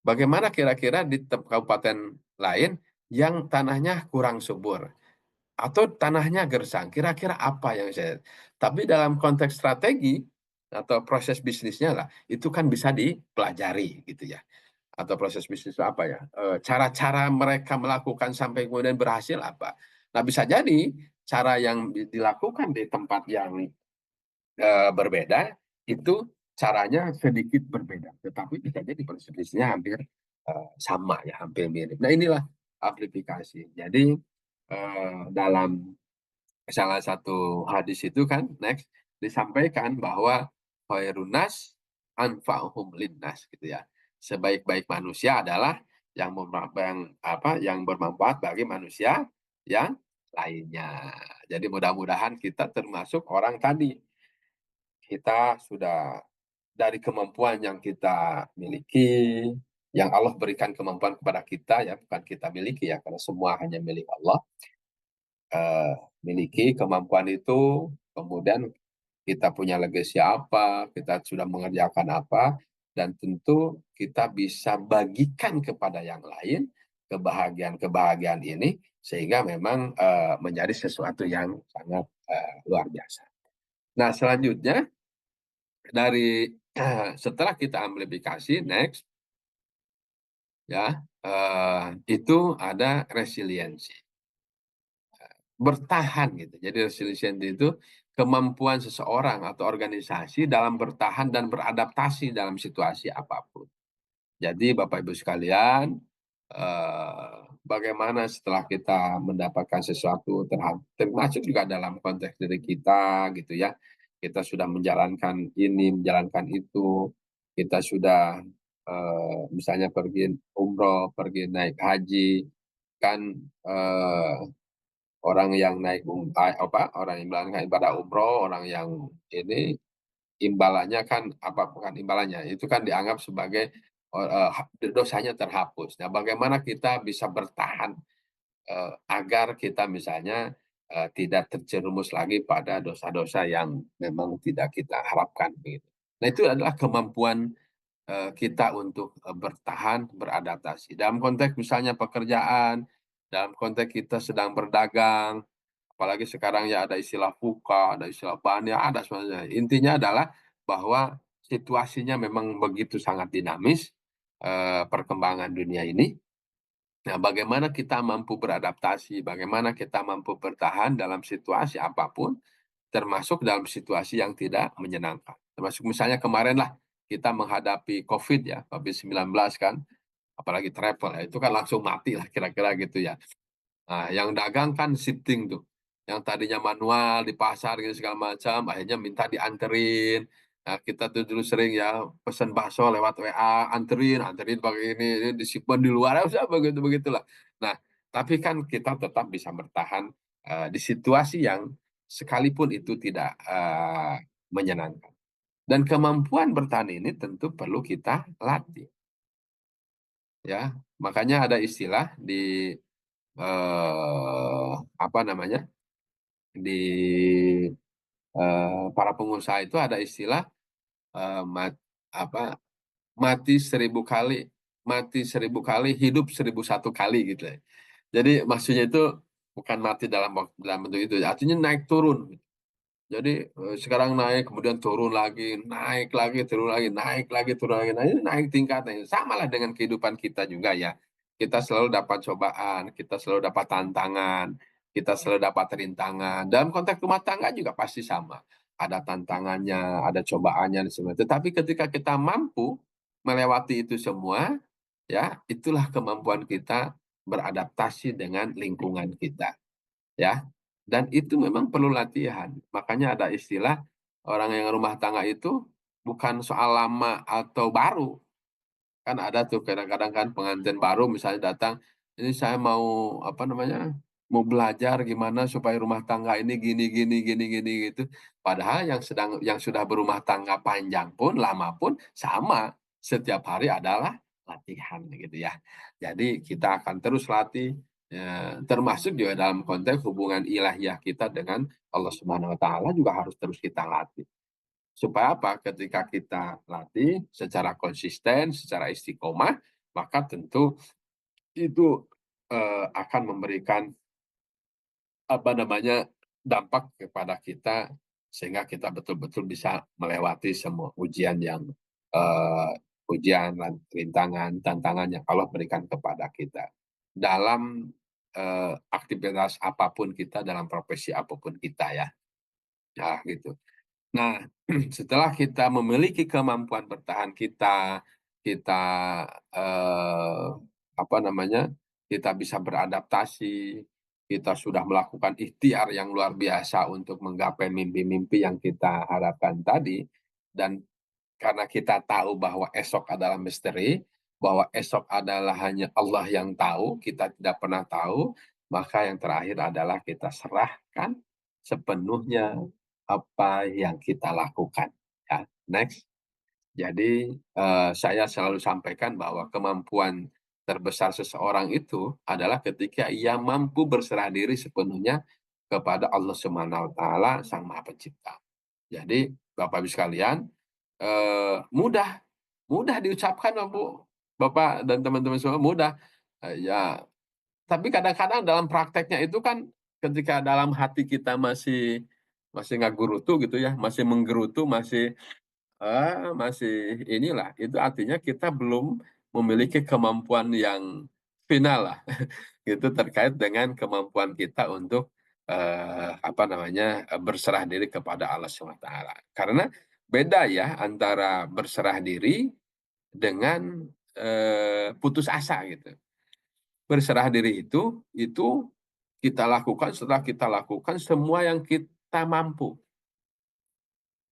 Bagaimana kira-kira di kabupaten lain yang tanahnya kurang subur? Atau tanahnya gersang, kira-kira apa yang saya tapi dalam konteks strategi atau proses bisnisnya lah, itu kan bisa dipelajari gitu ya, atau proses bisnis itu apa ya, cara-cara mereka melakukan sampai kemudian berhasil apa. Nah, bisa jadi cara yang dilakukan di tempat yang, berbeda, itu caranya sedikit berbeda, tetapi bisa jadi proses bisnisnya hampir, sama ya, hampir mirip. Nah, inilah amplifikasi. Jadi, dalam salah satu hadis itu kan next disampaikan bahwa khairun nas anfa'uhum linnas gitu ya. Sebaik-baik manusia adalah yang bermanfaat bagi manusia yang lainnya. Jadi mudah-mudahan kita termasuk orang tadi, kita sudah dari kemampuan yang kita miliki, yang Allah berikan kemampuan kepada kita ya, bukan kita miliki ya, karena semua hanya milik Allah, eee, miliki kemampuan itu, kemudian kita punya legacy apa, kita sudah mengerjakan apa, dan tentu kita bisa bagikan kepada yang lain kebahagiaan-kebahagiaan ini, sehingga memang, menjadi sesuatu yang sangat, luar biasa. Nah, selanjutnya dari setelah kita amplifikasi, next ya, itu ada resiliensi, bertahan gitu. Jadi resiliensi itu kemampuan seseorang atau organisasi dalam bertahan dan beradaptasi dalam situasi apapun. Jadi Bapak Ibu sekalian, bagaimana setelah kita mendapatkan sesuatu termasuk juga dalam konteks diri kita gitu ya, kita sudah menjalankan ini, menjalankan itu, kita sudah, misalnya pergi umroh, pergi naik haji, kan, orang yang orang yang melakukan ibadah umroh, orang yang ini imbalannya kan bukan imbalannya, itu kan dianggap sebagai, dosanya terhapus. Nah, bagaimana kita bisa bertahan, agar kita misalnya, tidak terjerumus lagi pada dosa-dosa yang memang tidak kita harapkan, begitu. Nah, itu adalah kemampuan, kita untuk, bertahan, beradaptasi. Dalam konteks misalnya pekerjaan, dalam konteks kita sedang berdagang, apalagi sekarang ya ada istilah VUCA, ada istilah BAN, ya ada semuanya. Intinya adalah bahwa situasinya memang begitu sangat dinamis, perkembangan dunia ini. Nah, bagaimana kita mampu beradaptasi, bagaimana kita mampu bertahan dalam situasi apapun, termasuk dalam situasi yang tidak menyenangkan. Termasuk misalnya kemarin lah kita menghadapi COVID ya, COVID-19 kan, apalagi travel ya, itu kan langsung mati lah kira-kira gitu ya. Nah, yang dagang kan shifting tuh, yang tadinya manual di pasar gitu segala macam, akhirnya minta dianterin. Nah, kita tuh dulu sering ya pesen bakso lewat WA, anterin anterin pakai ini disimpan di luar, ya udah begitu-begitulah. Nah, tapi kan kita tetap bisa bertahan, di situasi yang sekalipun itu tidak, menyenangkan. Dan kemampuan bertahan ini tentu perlu kita latih, ya. Makanya ada istilah di, apa namanya, di, para pengusaha itu ada istilah, eee, mat apa, mati 1000 kali, hidup 1001 kali gitu ya. Jadi maksudnya itu bukan mati dalam bentuk itu, artinya naik turun. Jadi, sekarang naik kemudian turun lagi, naik lagi, turun lagi, naik lagi, turun lagi. Nah, ini naik tingkatnya. Samalah dengan kehidupan kita juga ya. Kita selalu dapat cobaan, kita selalu dapat tantangan, kita selalu dapat rintangan. Dalam konteks rumah tangga juga pasti sama. Ada tantangannya, ada cobaannya dan semua. Tetapi ketika kita mampu melewati itu semua, ya, itulah kemampuan kita beradaptasi dengan lingkungan kita. Ya, dan itu memang perlu latihan. Makanya ada istilah, orang yang rumah tangga itu bukan soal lama atau baru. Kan ada tuh kadang-kadang kan pengantin baru misalnya datang, "Ini saya mau, apa namanya, mau belajar gimana supaya rumah tangga ini gini gini gini gini," gitu. Padahal yang sudah berumah tangga panjang pun, lama pun sama, setiap hari adalah latihan gitu ya. Jadi kita akan terus latih, termasuk juga dalam konteks hubungan ilahiyah kita dengan Allah Subhanahu wa taala juga harus terus kita latih. Supaya apa? Ketika kita latih secara konsisten, secara istiqomah, maka tentu itu, akan memberikan, apa namanya, dampak kepada kita, sehingga kita betul-betul bisa melewati semua ujian eee, ujian, rintangan, tantangan yang Allah berikan kepada kita. Dalam, aktivitas apapun kita, dalam profesi apapun kita ya. Nah, gitu. Nah, setelah kita memiliki kemampuan bertahan kita, eee, apa namanya, kita bisa beradaptasi, kita sudah melakukan ikhtiar yang luar biasa untuk menggapai mimpi-mimpi yang kita harapkan tadi, dan karena kita tahu bahwa esok adalah misteri, bahwa esok adalah hanya Allah yang tahu, kita tidak pernah tahu, maka yang terakhir adalah kita serahkan sepenuhnya apa yang kita lakukan, ya. Next. Jadi, saya selalu sampaikan bahwa kemampuan terbesar seseorang itu adalah ketika ia mampu berserah diri sepenuhnya kepada Allah Subhanahu wa taala, Sang Maha Pencipta. Jadi, Bapak Ibu sekalian, mudah mudah diucapkan Bapak Bapak dan teman-teman semua mudah, ya, tapi kadang-kadang dalam prakteknya itu kan ketika dalam hati kita masih masih ngagurutu gitu ya, masih menggerutu, masih inilah, itu artinya kita belum memiliki kemampuan yang final lah, gitu, terkait dengan kemampuan kita untuk, apa namanya, berserah diri kepada Allah SWT. Karena beda ya antara berserah diri dengan, putus asa gitu. Berserah diri itu kita lakukan setelah kita lakukan semua yang kita mampu.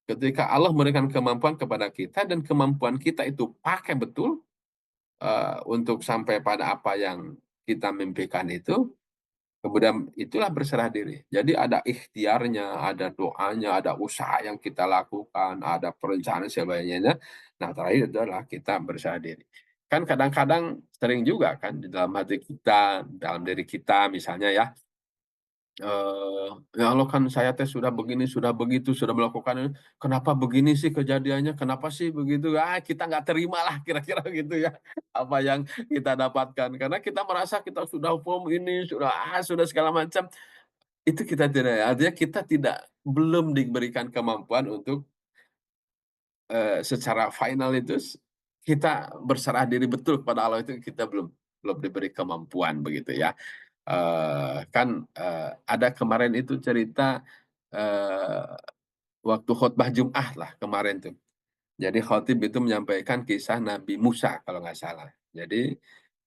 Ketika Allah memberikan kemampuan kepada kita dan kemampuan kita itu pakai betul, untuk sampai pada apa yang kita mimpikan itu, kemudian itulah berserah diri. Jadi ada ikhtiarnya, ada doanya, ada usaha yang kita lakukan, ada perencanaan sebagainya. Nah, terakhir adalah kita berserah diri. Kan kadang-kadang sering juga kan di dalam hati kita, dalam diri kita misalnya ya, "Ya Allah, kan saya teh sudah begini, sudah begitu, sudah melakukan ini, kenapa begini sih kejadiannya? Kenapa sih begitu?" Kita nggak terima lah kira-kira gitu ya, apa yang kita dapatkan. Karena kita merasa kita sudah firm ini, sudah segala macam, itu kita tidak, artinya kita tidak belum diberikan kemampuan untuk, secara final itu kita berserah diri betul kepada Allah, itu kita belum belum diberi kemampuan begitu ya. Kan, ada kemarin itu cerita, eee, waktu khotbah Jumat lah kemarin tuh. Jadi khotib itu menyampaikan kisah Nabi Musa kalau nggak salah. Jadi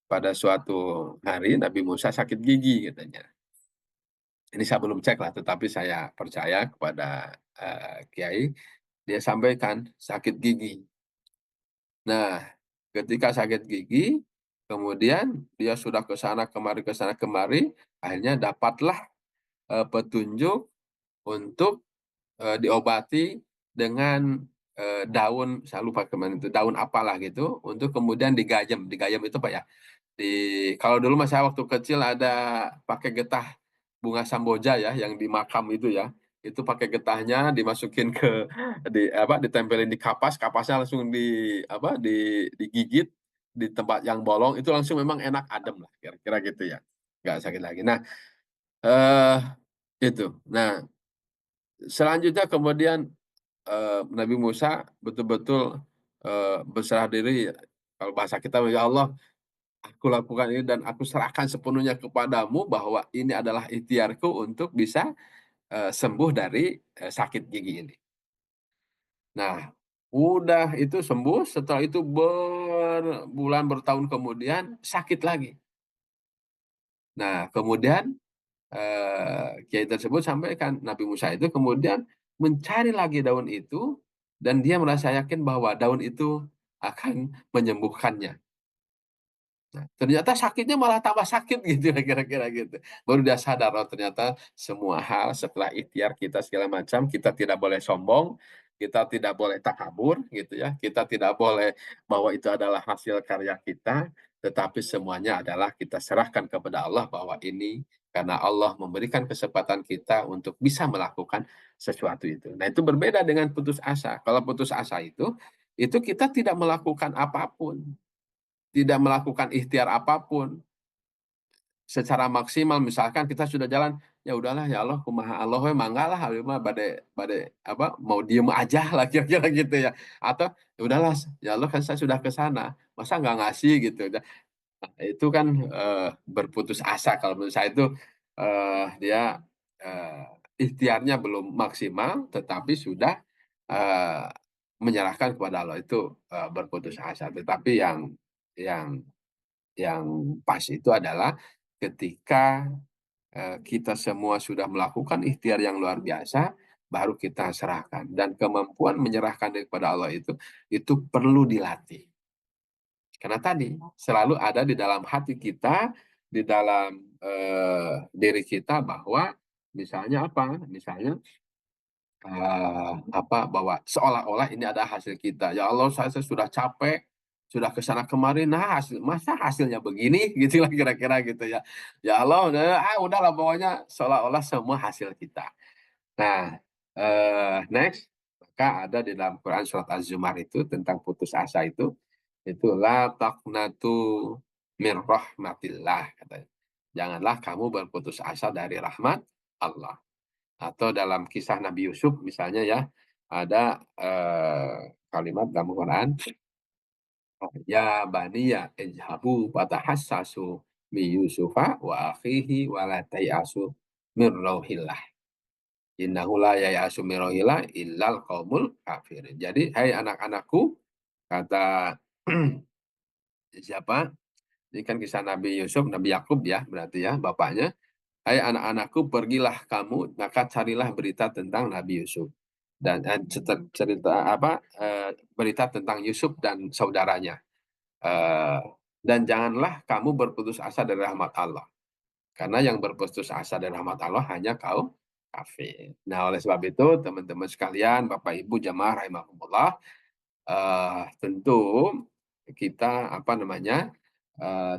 pada suatu hari Nabi Musa sakit gigi katanya. Ini saya belum cek lah, tetapi saya percaya kepada, kiai, dia sampaikan sakit gigi. Nah, ketika sakit gigi, kemudian dia sudah ke sana kemari, akhirnya dapatlah, petunjuk untuk, diobati dengan, daun, saya lupa kemana itu, daun apalah gitu, untuk kemudian digayem. Digayem itu apa ya, kalau dulu Mas, saya waktu kecil ada pakai getah bunga samboja ya, yang di makam itu ya, itu pakai getahnya dimasukin ke ditempelin di kapas, kapasnya langsung apa, digigit di tempat yang bolong, itu langsung memang enak, adem lah, kira-kira gitu ya, nggak sakit lagi. Nah, eee, itu. Nah, selanjutnya kemudian, Nabi Musa betul-betul, berserah diri, kalau bahasa kita, "Ya Allah, aku lakukan ini dan aku serahkan sepenuhnya kepadamu bahwa ini adalah ikhtiarku untuk bisa, sembuh dari, sakit gigi ini." Nah, udah itu sembuh, setelah itu berbulan, bertahun kemudian sakit lagi. Nah, kemudian, kiai tersebut sampaikan, Nabi Musa itu kemudian mencari lagi daun itu dan dia merasa yakin bahwa daun itu akan menyembuhkannya. Nah, ternyata sakitnya malah tambah sakit gitu ya, kira-kira gitu. Baru dia sadar, oh ternyata semua hal setelah ikhtiar kita segala macam, kita tidak boleh sombong, kita tidak boleh takabur gitu ya, kita tidak boleh bahwa itu adalah hasil karya kita, tetapi semuanya adalah kita serahkan kepada Allah bahwa ini karena Allah memberikan kesempatan kita untuk bisa melakukan sesuatu itu. Nah, itu berbeda dengan putus asa. Kalau putus asa itu kita tidak melakukan apapun, tidak melakukan ikhtiar apapun secara maksimal, misalkan kita sudah jalan, "Ya udahlah, ya Allah kumaha Allah we mangga lah abdi mah bade bade apa, mau diem aja lah," kira-kira gitu ya. Atau, "Ya udahlah, ya Allah kan saya sudah ke sana, masa nggak ngasih," gitu. Nah, itu kan, berputus asa kalau menurut saya itu, dia, ikhtiarnya belum maksimal, tetapi sudah, eee, menyerahkan kepada Allah, itu, berputus asa. Tetapi yang yang pas itu adalah ketika, kita semua sudah melakukan ikhtiar yang luar biasa, baru kita serahkan. Dan kemampuan menyerahkan diri kepada Allah itu perlu dilatih. Karena tadi selalu ada di dalam hati kita, di dalam diri kita bahwa misalnya apa? Misalnya bahwa seolah-olah ini ada hasil kita. Ya Allah, saya sudah capek, sudah ke sana kemari, nah masa hasilnya begini? Gitulah kira-kira gitu ya. Ya Allah, udahlah pokoknya seolah-olah semua hasil kita. Nah, next, maka ada di dalam Quran surat Az-Zumar itu tentang putus asa itu la taqnatu min rahmatillah katanya. Janganlah kamu berputus asa dari rahmat Allah. Atau dalam kisah Nabi Yusuf misalnya ya, ada kalimat dalam Quran, ya baniya idhabu fatahassasu min Yusufa wa akhihi wa la tayasu min rauhillah. Innahu la ya'asu min rauhillah illal qaumul kafirin. Jadi, hai anak-anakku, kata siapa? Ini kan kisah Nabi Yusuf, Nabi Yakub ya berarti ya bapaknya. Hai anak-anakku, pergilah kamu, maka carilah berita tentang Nabi Yusuf. Dan cerita apa, berita tentang Yusuf dan saudaranya. Eee, dan janganlah kamu berputus asa dari rahmat Allah. Karena yang berputus asa dari rahmat Allah hanya kaum kafir. Nah, oleh sebab itu teman-teman sekalian, Bapak Ibu jamaah rahimakumullah, tentu kita, apa namanya,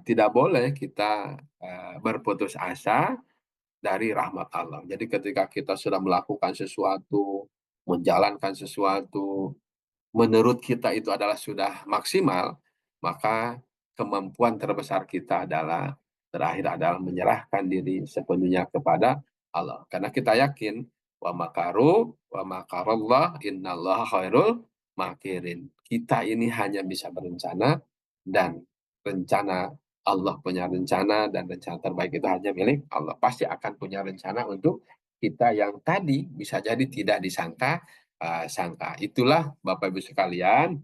tidak boleh kita, berputus asa dari rahmat Allah. Jadi ketika kita sudah melakukan sesuatu, menjalankan sesuatu, menurut kita itu adalah sudah maksimal, maka kemampuan terbesar kita terakhir adalah menyerahkan diri sepenuhnya kepada Allah. Karena kita yakin, wa makaru wa makarallah innallaha khairul makirin. Kita ini hanya bisa berencana, dan rencana Allah punya rencana, dan rencana terbaik itu hanya milik Allah. Pasti akan punya rencana untuk kita yang tadi bisa jadi tidak sangka. Itulah Bapak Ibu sekalian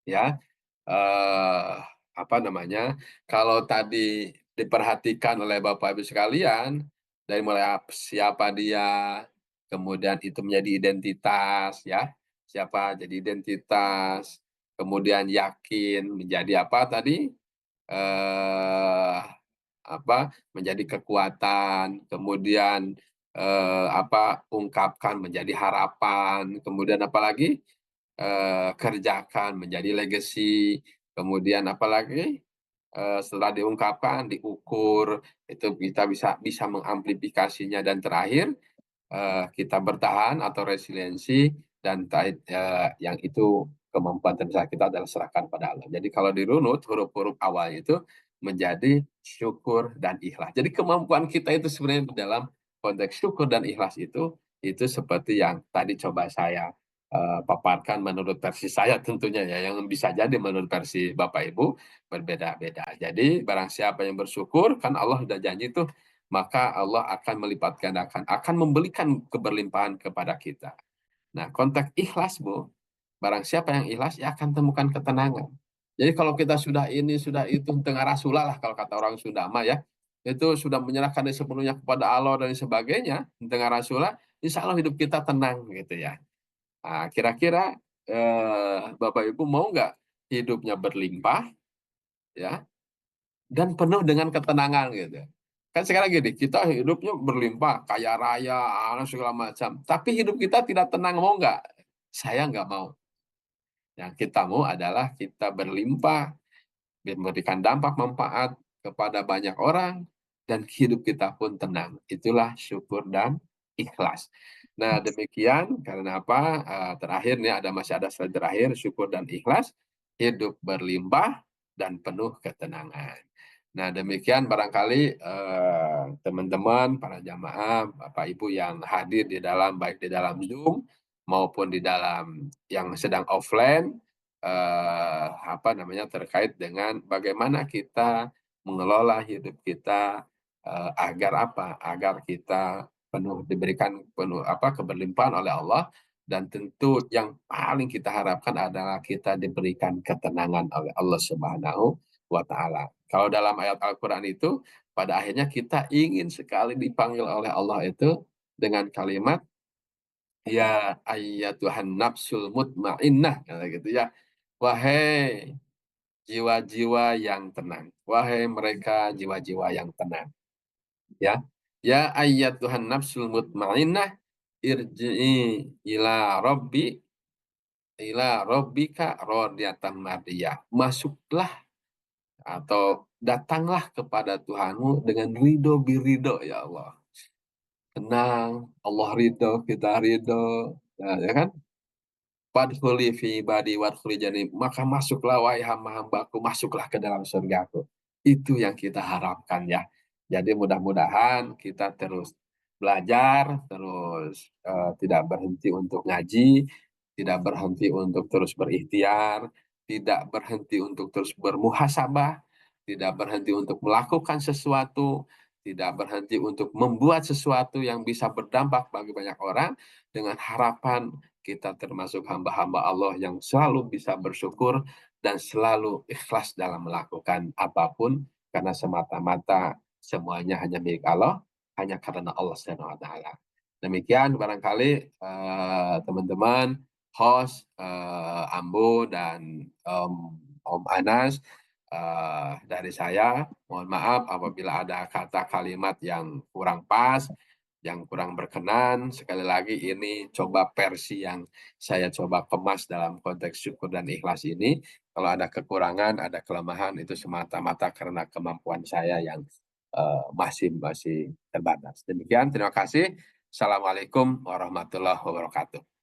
ya, eee, apa namanya, kalau tadi diperhatikan oleh Bapak Ibu sekalian, dari mulai siapa dia, kemudian itu menjadi identitas ya, siapa jadi identitas, kemudian yakin menjadi apa tadi, menjadi kekuatan, kemudian, ungkapkan menjadi harapan, kemudian apalagi, kerjakan menjadi legacy, kemudian apalagi, setelah diungkapkan, diukur, itu kita bisa mengamplifikasinya, dan terakhir, kita bertahan atau resiliensi, dan yang itu kemampuan terbesar kita adalah serahkan pada Allah. Jadi kalau dirunut huruf-huruf awal itu menjadi syukur dan ikhlas. Jadi kemampuan kita itu sebenarnya dalam konteks syukur dan ikhlas itu seperti yang tadi coba saya paparkan menurut versi saya tentunya ya, yang bisa jadi menurut versi Bapak Ibu berbeda-beda. Jadi barang siapa yang bersyukur, kan Allah sudah janji tuh, maka Allah akan melipat gandakan, akan memberikan keberlimpahan kepada kita. Nah, konteks ikhlas, Bu, barang siapa yang ikhlas, ya akan temukan ketenangan. Jadi kalau kita sudah ini, sudah itu, tengah rasulah lah kalau kata orang Sunda mah ya, itu sudah menyerahkan diri sepenuhnya kepada Allah dan sebagainya, tengah rasulah, insya Allah hidup kita tenang gitu ya. Nah, kira-kira Bapak Ibu mau nggak hidupnya berlimpah, ya, dan penuh dengan ketenangan gitu. Kan sekarang gini, kita hidupnya berlimpah, kaya raya, segala macam. Tapi hidup kita tidak tenang, mau nggak? Saya nggak mau. Yang kita mau adalah kita berlimpah, memberikan dampak manfaat kepada banyak orang, dan hidup kita pun tenang. Itulah syukur dan ikhlas. Nah, demikian karena apa? Terakhir nih masih ada slide terakhir, syukur dan ikhlas, hidup berlimpah dan penuh ketenangan. Nah, demikian barangkali teman-teman, para jamaah, Bapak Ibu yang hadir baik di dalam Zoom maupun di dalam yang sedang offline, terkait dengan bagaimana kita mengelola hidup kita, agar apa, agar kita diberikan keberlimpahan oleh Allah, dan tentu yang paling kita harapkan adalah kita diberikan ketenangan oleh Allah Subhanahu wa Ta'ala. Kalau dalam ayat Al-Quran itu, pada akhirnya kita ingin sekali dipanggil oleh Allah itu dengan kalimat Ya ayyatuhan nafsul mutmainnah, kata gitu ya. Wahai jiwa-jiwa yang tenang, wahai mereka jiwa-jiwa yang tenang, ya. Ya ayyatuhan nafsul mutmainnah, irji'i ila rabbika radiyatan mardiyah. Masuklah atau datanglah kepada Tuhanmu dengan ridho biridho, ya Allah. Tenang, Allah ridho, kita ridho, nah, ya kan? Fadkhuli fi ibadi wadkhuli jannati, maka masuklah wahai hamba-hambaku, masuklah ke dalam surgaku. Itu yang kita harapkan ya. Jadi mudah-mudahan kita terus belajar, terus, tidak berhenti untuk ngaji, tidak berhenti untuk terus berikhtiar, tidak berhenti untuk terus bermuhasabah, tidak berhenti untuk melakukan sesuatu, tidak berhenti untuk membuat sesuatu yang bisa berdampak bagi banyak orang, dengan harapan kita termasuk hamba-hamba Allah yang selalu bisa bersyukur dan selalu ikhlas dalam melakukan apapun karena semata-mata semuanya hanya milik Allah, hanya karena Allah Subhanahu wa taala. Demikian barangkali teman-teman, host, Ambo dan Om Anas, dari saya. Mohon maaf apabila ada kata kalimat yang kurang pas, yang kurang berkenan. Sekali lagi ini coba versi yang saya coba kemas dalam konteks syukur dan ikhlas ini. Kalau ada kekurangan, ada kelemahan, itu semata-mata karena kemampuan saya yang masih masih terbatas. Demikian, terima kasih. Assalamualaikum warahmatullahi wabarakatuh.